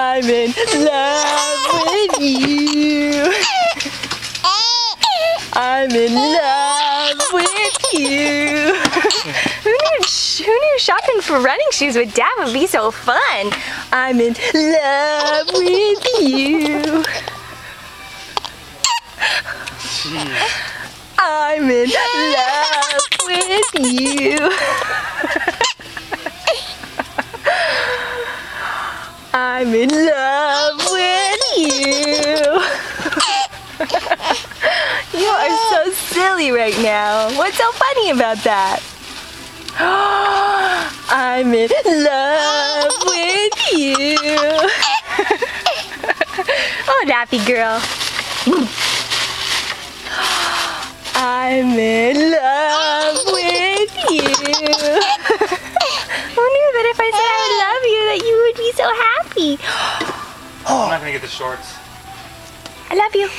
I'm in love with you. I'm in love with you. Who knew shopping for running shoes with Dad would be so fun? I'm in love with you. I'm in love with you. I'm in love with you. You are so silly right now. What's so funny about that? I'm in love with you. Oh, Daffy girl. I'm in love with you. Who knew that if I said I love you that you would be so happy? I'm not gonna get the shorts. I love you.